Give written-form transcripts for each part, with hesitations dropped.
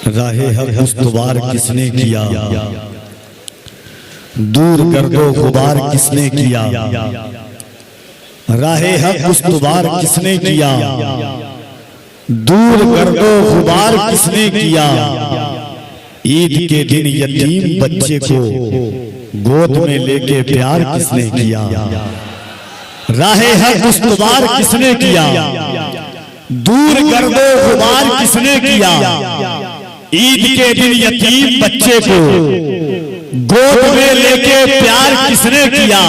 राहे हक उस्तवार किसने किया, दूर गर्दो गुबार किसने किया। राहे हक उस्तवार किसने किया, दूर गर्दो गुबार किसने किया। ईद के दिन यतीम बच्चे को गोद में लेके प्यार किसने किया। राहे हक उस्तवार किसने किया, दूर गर्दो गुबार किसने किया। ईद के दिन यतीम बच्चे को गोद में लेके प्यार किसने किया।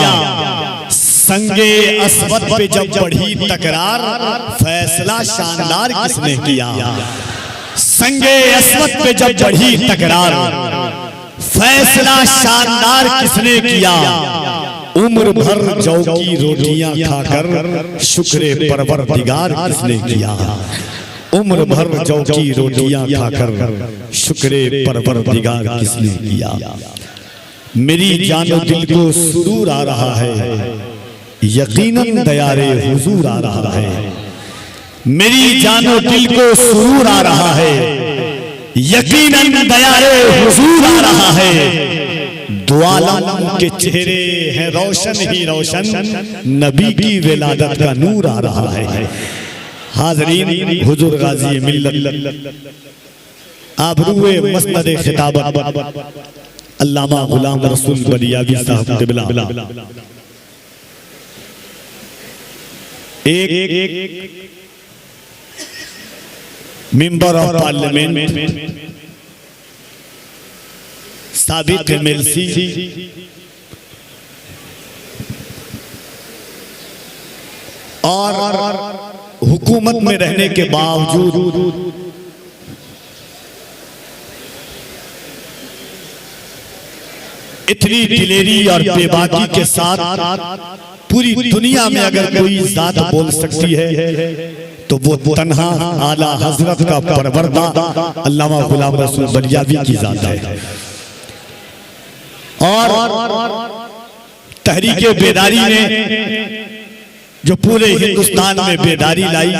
संगे अस्वद पे जब बढ़ी तकरार, फैसला शानदार किसने किया। संगे अस्वद पे जब बढ़ी तकरार, फैसला शानदार किसने किया। उम्र भर जौ की रोटियां खाकर शुक्र परवरदिगार किसने किया। उम्र भर जौ की रोटियां खाकर शुक्र परवरदिगार किसने किया। मेरी जानो दिल को सुरूर आ रहा है, यकीनन दयारे हुजूर आ रहा है। मेरी जानो दिल को सुरूर आ रहा है, यकीनन दयारे हुजूर आ रहा है। दो आलम के चेहरे हैं रोशन ही रोशन, नबी की विलादत का नूर आ रहा है। हाज़रीन, हुजूर गाज़ी मिल्लत आबरूए मसनद खिताबत अल्लामा गुलाम रसूल बलियावी साहब क़िबला एक मेंबर ऑफ पार्लियामेंट साबिक एमएलसी और हुकूमत में रहने के बावजूद इतनी दिलेरी और बेबाकी के साथ पूरी दुनिया में अगर कोई जात बोल सकती है तो वो तन्हा आला हजरत का परवरदा अल्लामा गुलाम रसूल बलियावी की जात है। और तहरीके बेदारी ने जो पूरे हिंदुस्तान में बेदारी लाई,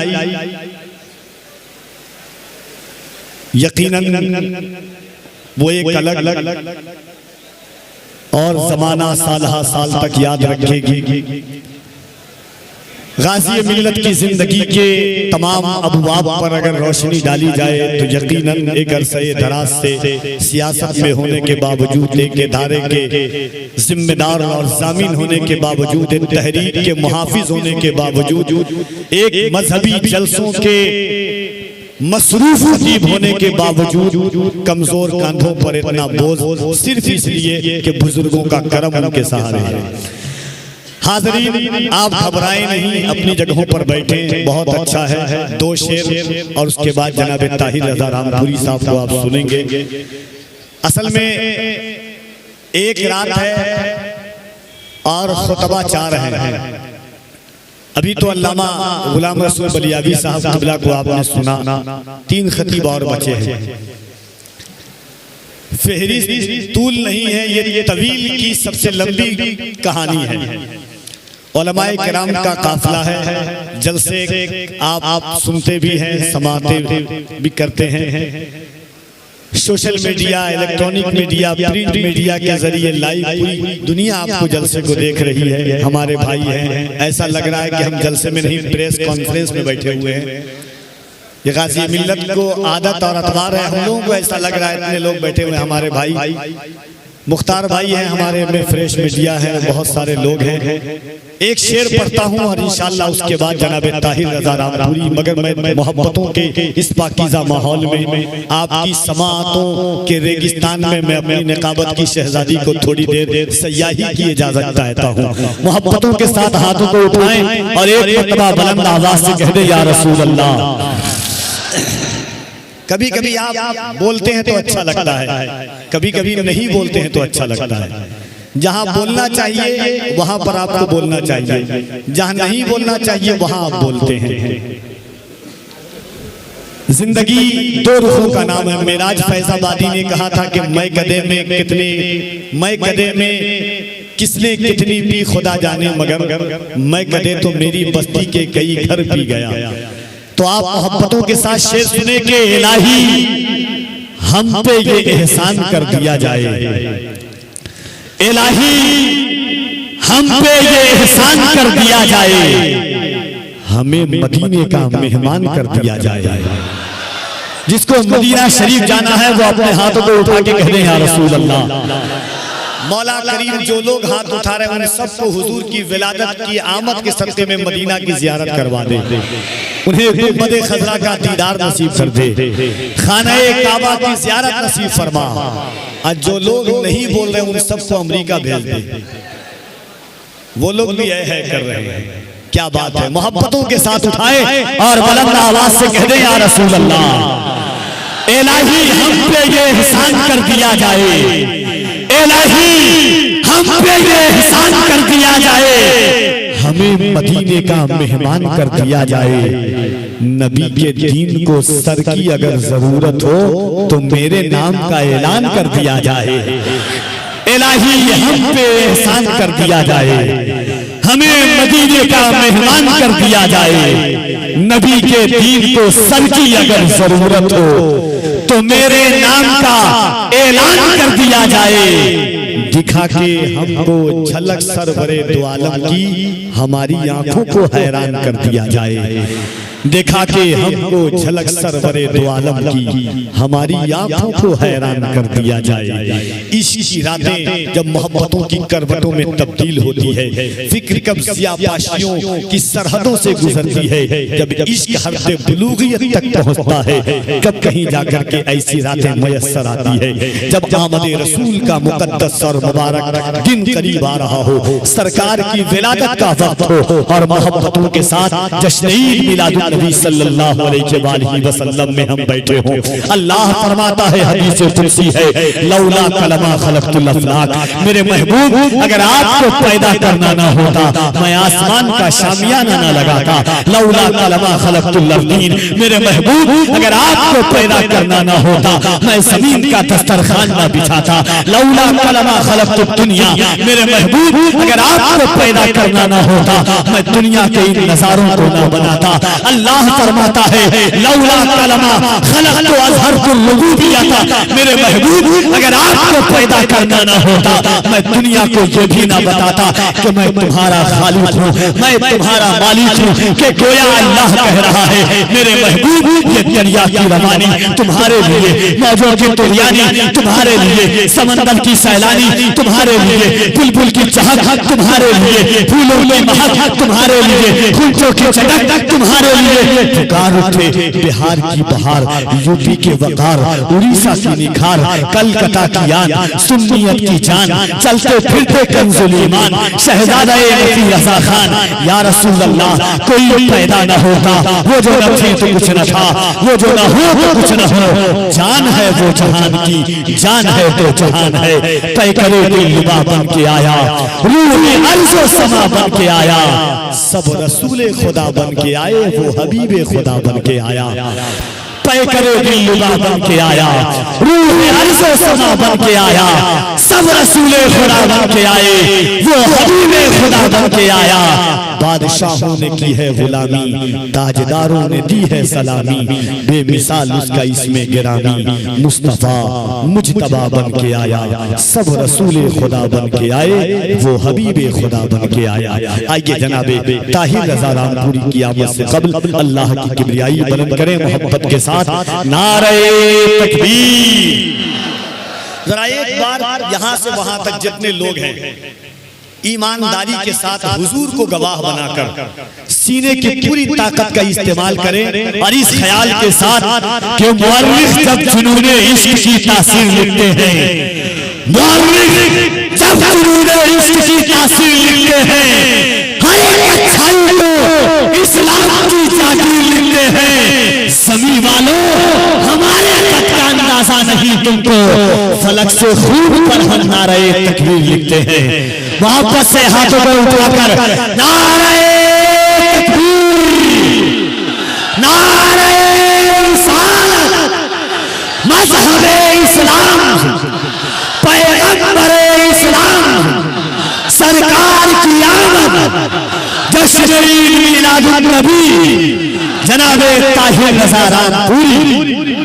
यकीनन वो एक अलग और जमाना सालहा साल तक याद रखेगी। गाज़ी मिल्लत की जिंदगी के तमाम अबवाब पर अगर रोशनी डाली जाए तो यकीनन एक अरसे दराज से सियासत में होने के बावजूद, एक इदारे के जिम्मेदार और जामीन होने के बावजूद, एक तहरीक के मुहाफिज होने के बावजूद, एक मजहबी जलसों के मसरूफ खतीब होने के बावजूद कमजोर कांधों पर इतना बोझ सिर्फ इसलिए कि बुजुर्गों का करम उनके सहारे है। हाज़रीन, आप घबराएं नहीं, अपनी जगहों पर बैठे, बहुत अच्छा है। दो शेर और उसके बाद जनाब ताहिर रज़ा रामपुरी साहब को आप सुनेंगे। असल में एक रात है और खुतबा 4 है। अभी तो अल्लामा गुलाम रसूल बलियावी साहब क़िबला को आपने सुना, 3 खतीब और बचे हैं। फहरिस्त तूल नहीं है, ये तवील की सबसे लंबी कहानी है। उलमाए किराम का काफिला है। जलसे आप सुनते भी हैं, समाते भी करते हैं। Social media, electronic media, print media के जरिए लाइव पूरी दुनिया आपको जलसे को देख रही है। हमारे भाई हैं, ऐसा लग रहा है कि हम जलसे में नहीं प्रेस कॉन्फ्रेंस में बैठे हुए हैं। ये गाज़ी मिल्लत को आदत और अतवार है, हम लोगों को ऐसा लग रहा है इतने लोग बैठे हुए हैं। हमारे भाई मुख्तार भाई हैं, हमारे में फ्रेश मीडिया है, बहुत सारे लोग हैं। एक शेर पढ़ता हूँ और इंशाअल्लाह उसके बाद जनाब ताहिर रज़ा रामपुरी। मगर मैं मोहब्बतों के इस पाकीज़ा माहौल में, आपकी समाअतों के रेगिस्तान में मैं अपनी निकाबत की शहजादी को थोड़ी देर सयाही की इजाजत चाहता हूँ। मोहब्बतों के साथ हाथों को उठाएं और एक मरतबा बुलंद आवाज से कह दे, या रसूल अल्लाह। कभी कभी आप बोलते हैं तो अच्छा लगता है, कभी कभी नहीं बोलते हैं तो अच्छा लगता है। जहां बोलना चाहिए वहां पर आपको बोलना चाहिए, जहां नहीं बोलना चाहिए वहां आप बोलते हैं। जिंदगी 2 रुखों का नाम है। मेराज फैजाबादी ने कहा था कि मैं गधे में किसने कितनी पी खुदा जाने, मगर मैं गधे तो मेरी बस्ती के कई घर पी गया। तो आप मोहब्बतों के साथ शेर सुने के इलाही हम पे ये एहसान कर दिया जाए, इलाही हम पे ये एहसान कर दिया जाए, हमें मदीने का मेहमान कर दिया जाए। जिसको मदीना शरीफ जाना है वो अपने हाथों को उठा के कह दे या रसूल अल्लाह। मौला करीम जो लोग हाथ उठा रहे हैं उन सबको हुजूर की विलादत की आमद के सदक़े में मदीना की ज़ियारत करवा दे, उन्हें गुंबद खज़रा का दीदार नसीब कर दे, खाने काबा की ज़ियारत नसीब फरमा। आज जो लोग नहीं बोल रहे उन सबको अमेरिका भेज दे, वो लोग भी है कर रहे हैं। क्या बात है, मोहब्बतों के साथ उठाए और बुलंद आवाज से कह दे या रसूल अल्लाह। इलाही हम पे ये एहसान कर दिया जाए, इलाही हम पे ये एहसान कर दिया जाए, हमें मदीने का मेहमान कर दिया जाए। नबी के दीन को सर की अगर जरूरत हो तो मेरे नाम का ऐलान कर दिया जाए। इलाही हम पे एहसान कर दिया जाए, हमें मदीने का मेहमान कर दिया जाए। नबी के दीन को सर की अगर जरूरत हो तो मेरे नाम का ऐलान कर दिया जाए। दिखा के हमको झलक सरवरे दो आलम की हमारी आंखों को हैरान कर दिया जाए। दिखा के हमको झलक सरवरे दो आलम की हमारी आंखों को हैरान कर दिया जाए। इश्क की रातें जब मोहब्बतों की करवटों में तब्दील होती है, फिक्र कब सियापाशियों की सरहदों से गुजरती है, जब इश्क हद बुलूगियत तक पहुंचता है, कब कहीं जाकर के ऐसी रातें मयस्सर आती है जब आमद रसूल का मुकद्दस और मुबारक दिन करीब आ रहा हो, सरकार की विलादत का वक्त हो और मोहब्बतों के साथ जश्न ईद मिलादुन नबी सल्लल्लाहु अलैहि वसल्लम में हम बैठे हों। अल्लाह फरमाता है, हदीस कुदसी है, लौला कलमा खलक़तुल अफ़लाक, मेरे महबूब अगर आपको पैदा करना ना होता मैं आसमान का शामियाना ना लगाता। लौला कलमा खलक़तुल अर्दीन, मेरे महबूब अगर आपको पैदा करना ना होता मैं जमीन का दस्तरखान ना बिछाता। लौला कलमा खलक़तुद दुनिया, मेरे महबूब अगर आपको पैदा करना ना होता मैं दुनिया के इन नजारों को ना बनाता। अल्लाह फरमाता है, लौला कलमा खलक़तु अज़हरतुल रुबूबिय्यता, मेरे महबूब अगर आपको पैदा करना ना होता मैं दुनिया को ये भी ना बताता कि मैं तुम्हारा खालिक हूँ, मैं तुम्हारा मालिक हूँ। कि गोया अल्लाह कह रहा है, मेरे महबूब ये दरिया की रवानी तुम्हारे लिए, मौजों की तुलियानी तुम्हारे लिए, समंदर की सैलानी तुम्हारे लिए, बुलबुल की चहक तुम्हारे लिए, फूलों की महक तुम्हारे लिए, खूंटों की चटक तुम्हारे लिए। पुकार उठे बिहार की बहार, यूपी के वकार, उड़ीसा की निखार, कलकत्ता की आन, सुन्नियत की जान, चलते फिरते कंजुल ईमान, शहजादा मुफ्ती रज़ा खान। या रसूल अल्लाह, कोई पैदा न होता, वो जो न थे तो कुछ न था, वो जो न हो तो कुछ न हो। जान है वो जहान की, जान है तो जहान है। तय करे दिलरुबा बन के आया, रूह अर्ज़ो समा बन के आया, सब रसूले खुदा बन के आए, वो हबीबे खुदा बन के आया। तय करे दिलरुबा बन के आया, रूह अर्ज़ो समा बन के आया, सब रसूले खुदा बन के आए, वो हबीबे खुदा बन के आया। बादशाहों ने की है गुलामी, ताजदारों ने दी है सलामी, बेमिसाल उसका इसमें गिरामी, मुस्तफा मुजतबा बन के आया, सब रसूले खुदा बन के आए, वो हबीबे खुदा बन के आया। आइए जनाबे ताहिर रज़ा रामपुरी की आमद से कबल अल्लाह की किबरियाई बुलंद करें मोहब्बत के साथ नारे तकबीर। जरा एक बार यहाँ से वहां तक जितने लोग हैं ईमानदारी के साथ हुजूर को गवाह बनाकर सीने की पूरी ताकत का इस्तेमाल करें और इस ख्याल के साथ कि मुअर्रिख जब जुनूने इश्क की तासीर लिखते हैं, मुअर्रिख जब जुनूने इश्क की तासीर लिखते हैं, हर एक अच्छाई को इस्लाम की जागीर लिखते हैं। समी वालों हमारे कद का अंदाजा नहीं तुमको, फलक से खूब पर हम नारे तकबीर लिखते हैं। मोहब्बत से हाथों को उठाकर नारे तकबीर, नारे रिसालत, मज़हब-ए इस्लाम, पैगंबर इस्लाम, सरकार की आमद, जश्न ईद मिलादुन नबी, जनाबे ताहिर रज़ा रामपुरी।